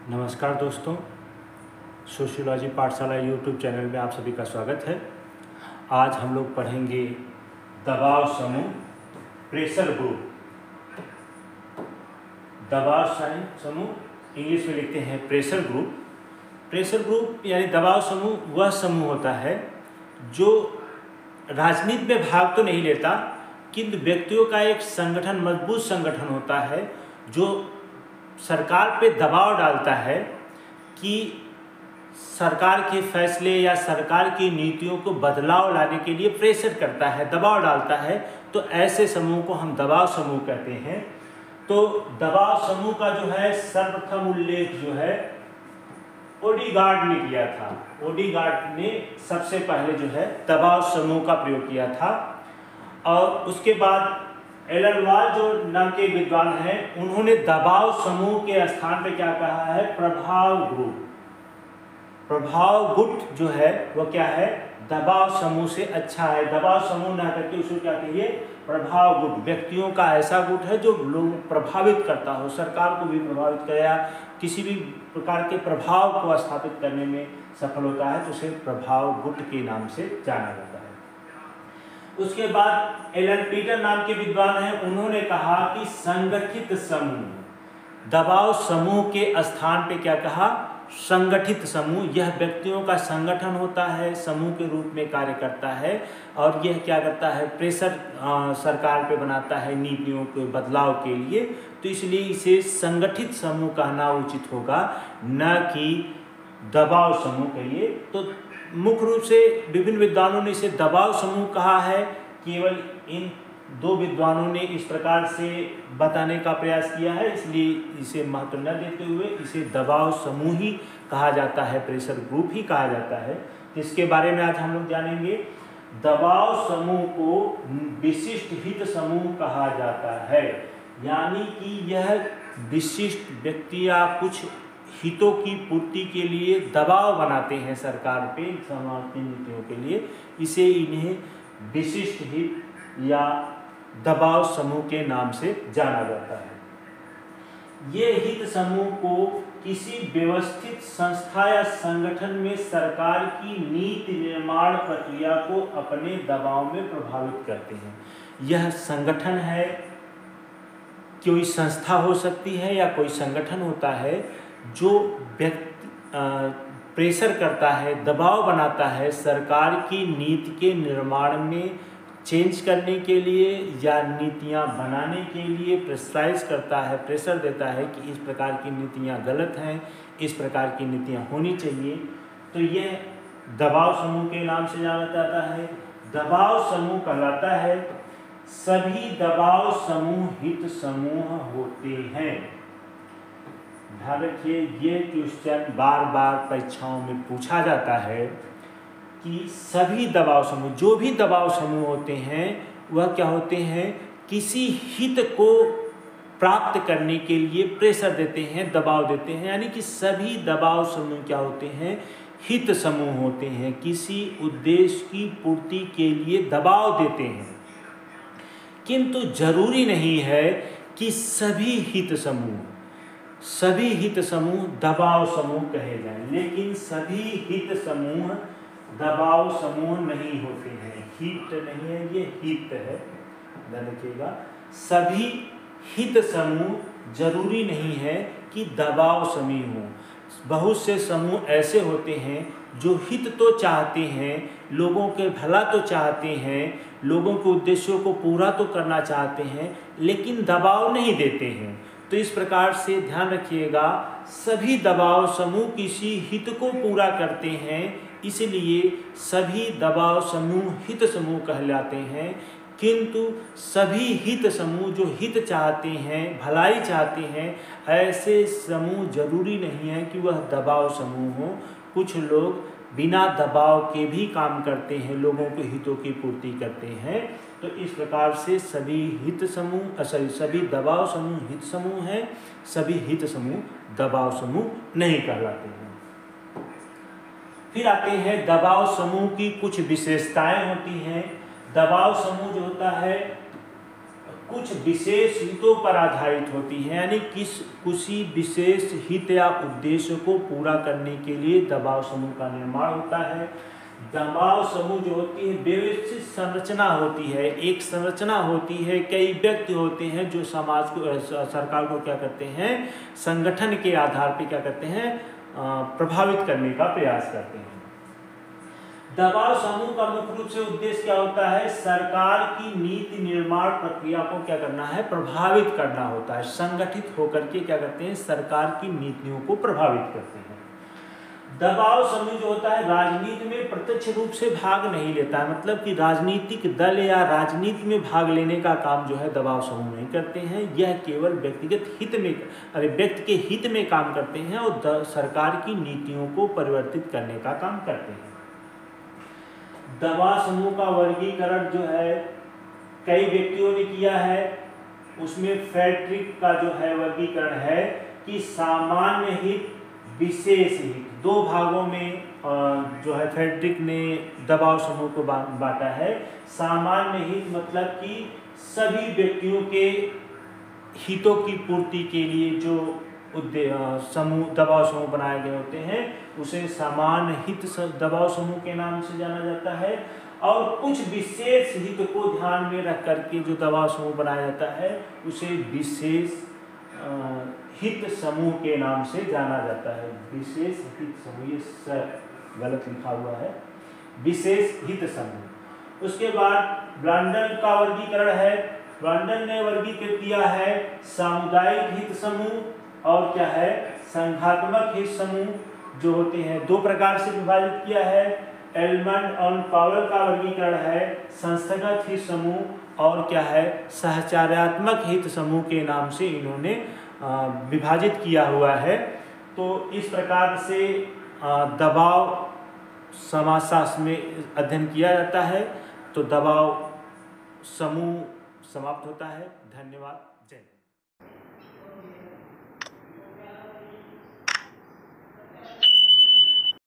नमस्कार दोस्तों, सोशियोलॉजी पाठशाला यूट्यूब चैनल में आप सभी का स्वागत है। आज हम लोग पढ़ेंगे दबाव समूह, प्रेशर ग्रुप। दबाव समूह इंग्लिश में लिखते हैं प्रेशर ग्रुप। प्रेशर ग्रुप यानी दबाव समूह वह समूह होता है जो राजनीति में भाग तो नहीं लेता, किंतु व्यक्तियों का एक संगठन, मजबूत संगठन होता है जो सरकार पे दबाव डालता है कि सरकार के फैसले या सरकार की नीतियों को बदलाव लाने के लिए प्रेशर करता है, दबाव डालता है। तो ऐसे समूह को हम दबाव समूह कहते हैं। तो दबाव समूह का जो है सर्वप्रथम उल्लेख जो है ओडेगार्ड ने किया था। ओडेगार्ड ने सबसे पहले जो है दबाव समूह का प्रयोग किया था, और उसके बाद एलन वाल जो नाम के विद्वान हैं, उन्होंने दबाव समूह के स्थान पे क्या कहा है? प्रभाव ग्रुप। प्रभाव गुट जो है वह क्या है? दबाव समूह से अच्छा है। दबाव समूह ना करके उसको क्या कहिए? प्रभाव गुट। व्यक्तियों का ऐसा गुट है जो लोग प्रभावित करता हो, सरकार को भी प्रभावित करे या किसी भी प्रकार के प्रभाव को स्थापित करने में सफल होता है, तो उसे प्रभाव गुट के नाम से जाना जाता है। उसके बाद एलन पीटर नाम के विद्वान हैं, उन्होंने कहा कि संगठित समूह। दबाव समूह के स्थान पे क्या कहा? संगठित समूह। यह व्यक्तियों का संगठन होता है, समूह के रूप में कार्य करता है, और यह क्या करता है? प्रेशर सरकार पे बनाता है नीतियों के बदलाव के लिए। तो इसलिए इसे संगठित समूह कहना उचित होगा, न कि दबाव समूह कहिए। तो मुख्य रूप से विभिन्न विद्वानों ने इसे दबाव समूह कहा है। केवल इन दो विद्वानों ने इस प्रकार से बताने का प्रयास किया है, इसलिए इसे महत्व न देते हुए इसे दबाव समूह ही कहा जाता है, प्रेशर ग्रुप ही कहा जाता है। इसके बारे में आज हम लोग जानेंगे। दबाव समूह को विशिष्ट हित समूह कहा जाता है, यानी कि यह विशिष्ट व्यक्ति या कुछ हितों की पूर्ति के लिए दबाव बनाते हैं सरकार पे, समाज की नीतियों के लिए। इसे इन्हें विशिष्ट हित या दबाव समूह के नाम से जाना जाता है। ये हित समूह को किसी व्यवस्थित संस्था या संगठन में सरकार की नीति निर्माण प्रक्रिया को अपने दबाव में प्रभावित करते हैं। यह संगठन है, कोई संस्था हो सकती है या कोई संगठन होता है जो व्यक्ति प्रेशर करता है, दबाव बनाता है सरकार की नीति के निर्माण में चेंज करने के लिए या नीतियां बनाने के लिए प्रेशराइज करता है, प्रेशर देता है कि इस प्रकार की नीतियां गलत हैं, इस प्रकार की नीतियां होनी चाहिए। तो यह दबाव समूह के नाम से जाना जाता है। दबाव समूह कहलाता है। सभी दबाव समूह हित समूह होते हैं। ध्यान रखिए, ये क्वेश्चन बार बार परीक्षाओं में पूछा जाता है कि सभी दबाव समूह, जो भी दबाव समूह होते हैं वह क्या होते हैं? किसी हित को प्राप्त करने के लिए प्रेशर देते हैं, दबाव देते हैं। यानी कि सभी दबाव समूह क्या होते हैं? हित समूह होते हैं, किसी उद्देश्य की पूर्ति के लिए दबाव देते हैं। किंतु जरूरी नहीं है कि सभी हित समूह दबाव समूह कहे जाएं, लेकिन सभी हित समूह दबाव समूह नहीं होते हैं। हित नहीं है, ये हित है, ध्यान रखिएगा। सभी हित समूह जरूरी नहीं है कि दबाव समूह हो। बहुत से समूह ऐसे होते हैं जो हित तो चाहते हैं, लोगों के भला तो चाहते हैं, लोगों के उद्देश्यों को पूरा तो करना चाहते हैं, लेकिन दबाव नहीं देते हैं। तो इस प्रकार से ध्यान रखिएगा, सभी दबाव समूह किसी हित को पूरा करते हैं, इसलिए सभी दबाव समूह हित समूह कहलाते हैं। किंतु सभी हित समूह जो हित चाहते हैं, भलाई चाहते हैं, ऐसे समूह जरूरी नहीं है कि वह दबाव समूह हो। कुछ लोग बिना दबाव के भी काम करते हैं, लोगों के हितों की पूर्ति करते हैं। तो इस प्रकार से सभी हित समूह सभी दबाव समूह हित समूह हैं, सभी हित समूह दबाव समूह नहीं कहलाते हैं। फिर आते हैं दबाव समूह की कुछ विशेषताएं होती हैं। दबाव समूह जो होता है कुछ विशेष हितों पर आधारित होती है, यानी किसी विशेष हित या उद्देश्य को पूरा करने के लिए दबाव समूह का निर्माण होता है। दबाव समूह जो होती है व्यवस्थित संरचना होती है, एक संरचना होती है, कई व्यक्ति होते हैं जो समाज को सरकार को क्या करते हैं, संगठन के आधार पर क्या करते हैं, प्रभावित करने का प्रयास करते हैं। दबाव समूह का मुख्य रूप से उद्देश्य क्या होता है, सरकार की नीति निर्माण प्रक्रिया को क्या करना है, प्रभावित करना होता है। संगठित होकर के क्या करते हैं, सरकार की नीतियों को प्रभावित करते हैं। दबाव समूह जो होता है राजनीति में प्रत्यक्ष रूप से भाग नहीं लेता है, मतलब कि राजनीतिक दल या राजनीति में भाग लेने का काम जो है दबाव समूह नहीं करते हैं। यह केवल व्यक्तिगत हित में, व्यक्ति के हित में काम करते हैं और सरकार की नीतियों को परिवर्तित करने का काम करते हैं। दबाव समूह का वर्गीकरण जो है कई व्यक्तियों ने किया है, उसमें फ्रेडरिक का जो है वर्गीकरण है कि सामान्य हित, विशेष हित, दो भागों में जो है फ्रेडरिक ने दबाव समूह को बांटा है। सामान्य हित मतलब कि सभी व्यक्तियों के हितों की पूर्ति के लिए जो समूह दबाव समूह बनाए गए होते हैं उसे सामान्य हित दबाव समूह के नाम से जाना जाता है। और कुछ विशेष हित को ध्यान में रख करके जो दबाव समूह बनाया जाता है उसे विशेष हित समूह के नाम से जाना जाता है। विशेष हित समूह, ये गलत लिखा हुआ है, विशेष हित समूह। उसके बाद ब्रांडन का वर्गीकरण है। ब्रांडन ने वर्गीकृत किया है सामुदायिक हित समूह और क्या है, संघात्मक हित समूह, जो होते हैं दो प्रकार से विभाजित किया है। एलमंड और पावेल का वर्गीकरण है संस्थागत हित समूह और क्या है, सहचार्यात्मक हित समूह के नाम से इन्होंने विभाजित किया हुआ है। तो इस प्रकार से दबाव समाजशास्त्र में अध्ययन किया जाता है। तो दबाव समूह समाप्त होता है। धन्यवाद।